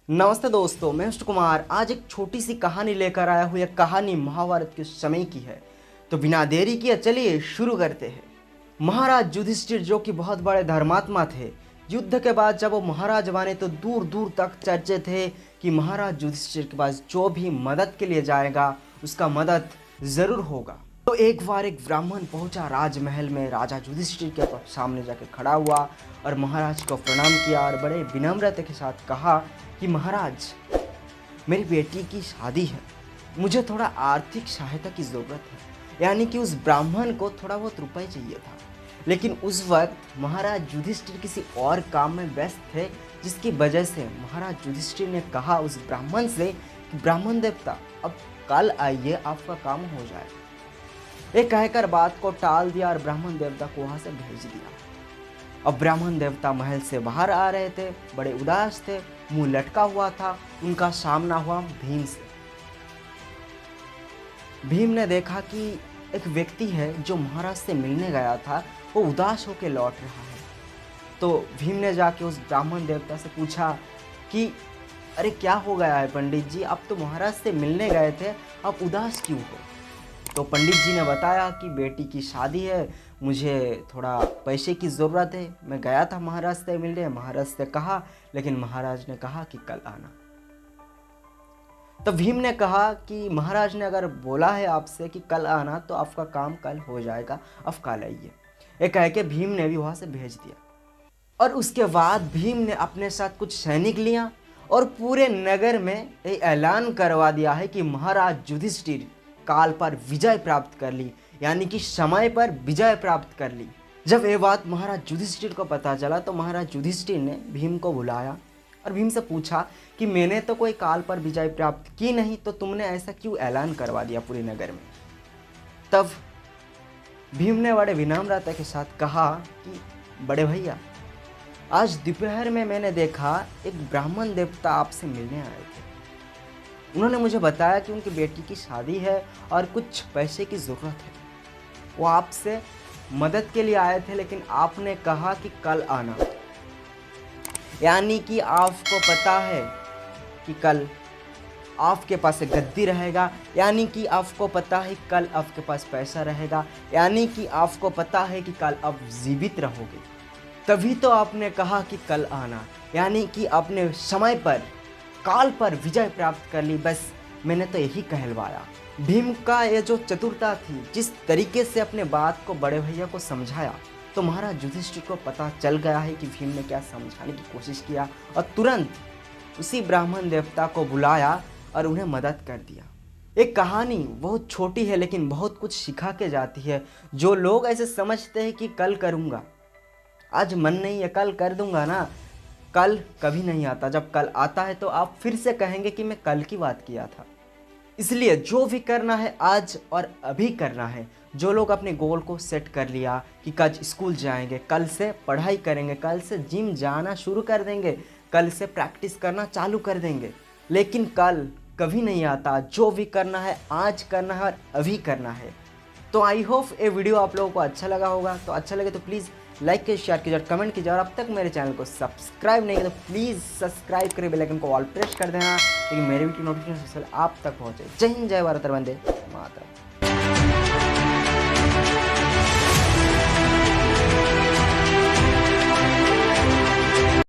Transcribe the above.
नमस्ते दोस्तों, मैं मिस्टर कुमार आज एक छोटी सी कहानी लेकर आया हूँ। यह कहानी महाभारत के समय की है। तो बिना देरी किए चलिए शुरू करते हैं। महाराज युधिष्ठिर जो कि बहुत बड़े धर्मात्मा थे, युद्ध के बाद जब वो महाराज बने तो दूर दूर तक चर्चे थे कि महाराज युधिष्ठिर के पास जो भी मदद के लिए जाएगा उसका मदद जरूर होगा। तो एक बार एक ब्राह्मण पहुंचा राजमहल में, राजा युधिष्ठिर के सामने जाकर खड़ा हुआ और महाराज को प्रणाम किया और बड़े विनम्रता के साथ कहा कि महाराज, मेरी बेटी की शादी है, मुझे थोड़ा आर्थिक सहायता की ज़रूरत है। यानी कि उस ब्राह्मण को थोड़ा बहुत रुपए चाहिए था, लेकिन उस वक्त महाराज युधिष्ठिर किसी और काम में व्यस्त थे, जिसकी वजह से महाराज युधिष्ठिर ने कहा उस ब्राह्मण से कि ब्राह्मण देवता, अब कल आइए, आपका काम हो जाएगा। ये कहकर बात को टाल दिया और ब्राह्मण देवता को वहां से भेज दिया। अब ब्राह्मण देवता महल से बाहर आ रहे थे, बड़े उदास थे, मुंह लटका हुआ था। उनका सामना हुआ भीम से। भीम ने देखा कि एक व्यक्ति है जो महाराज से मिलने गया था, वो उदास होकर लौट रहा है। तो भीम ने जाके उस ब्राह्मण देवता से पूछा कि अरे क्या हो गया है पंडित जी, आप तो महाराज से मिलने गए थे, आप उदास क्यों हो? तो पंडित जी ने बताया कि बेटी की शादी है, मुझे थोड़ा पैसे की ज़रूरत है, मैं गया था महाराज से मिलने, महाराज से कहा, लेकिन महाराज ने कहा कि कल आना। तो भीम ने कहा कि महाराज ने अगर बोला है आपसे कि कल आना तो आपका काम कल हो जाएगा, अब कल आइए। ये कह के भीम ने भी वहाँ से भेज दिया। और उसके बाद भीम ने अपने साथ कुछ सैनिक लिया और पूरे नगर में ये ऐलान करवा दिया है कि महाराज युधिष्ठिर काल पर विजय प्राप्त कर ली, यानी कि समय पर विजय प्राप्त कर ली। जब ये बात महाराज युधिष्ठिर को पता चला तो महाराज युधिष्ठिर ने भीम को बुलाया और भीम से पूछा कि मैंने तो कोई काल पर विजय प्राप्त की नहीं, तो तुमने ऐसा क्यों ऐलान करवा दिया पूरे नगर में? तब भीम ने बड़े विनम्रता के साथ कहा कि बड़े भैया, आज दोपहर में मैंने देखा एक ब्राह्मण देवता आपसे मिलने आए थे। उन्होंने मुझे बताया कि उनकी बेटी की शादी है और कुछ पैसे की ज़रूरत है। वो आपसे मदद के लिए आए थे, लेकिन आपने कहा कि कल आना। यानी कि आपको पता है कि कल आपके पास एक गद्दी रहेगा, यानी कि आपको पता है कल आपके पास पैसा रहेगा, यानी कि आपको पता है कि कल आप जीवित रहोगे। तभी तो आपने कहा कि कल आना, यानी कि आपने समय पर काल पर विजय प्राप्त कर ली। बस मैंने तो यही कहलवाया। भीम का ये जो चतुरता थी, जिस तरीके से अपने बात को बड़े भैया को समझाया, तो महाराज युधिष्ठिर को पता चल गया है कि भीम ने क्या समझाने की कोशिश किया, और तुरंत उसी ब्राह्मण देवता को बुलाया और उन्हें मदद कर दिया। एक कहानी बहुत छोटी है लेकिन बहुत कुछ सिखा के जाती है। जो लोग ऐसे समझते हैं कि कल करूँगा, आज मन नहीं है कल कर दूंगा ना, कल कभी नहीं आता। जब कल आता है तो आप फिर से कहेंगे कि मैं कल की बात किया था। इसलिए जो भी करना है आज और अभी करना है। जो लोग अपने गोल को सेट कर लिया कि कल स्कूल जाएंगे, कल से पढ़ाई करेंगे, कल से जिम जाना शुरू कर देंगे, कल से प्रैक्टिस करना चालू कर देंगे, लेकिन कल कभी नहीं आता। जो भी करना है आज करना है और अभी करना है। तो आई होप ये वीडियो आप लोगों को अच्छा लगा होगा। तो अच्छा लगे तो प्लीज़ लाइक कीजिए, शेयर कीजिए और कमेंट कीजिए। और अब तक मेरे चैनल को सब्सक्राइब नहीं किया तो प्लीज़ सब्सक्राइब करिए, बेल आइकन को ऑल प्रेस कर देना, ताकि मेरी वीडियो नोटिफिकेशन आप तक पहुँचे। जय हिंद, जय भारत, वंदे मातरम।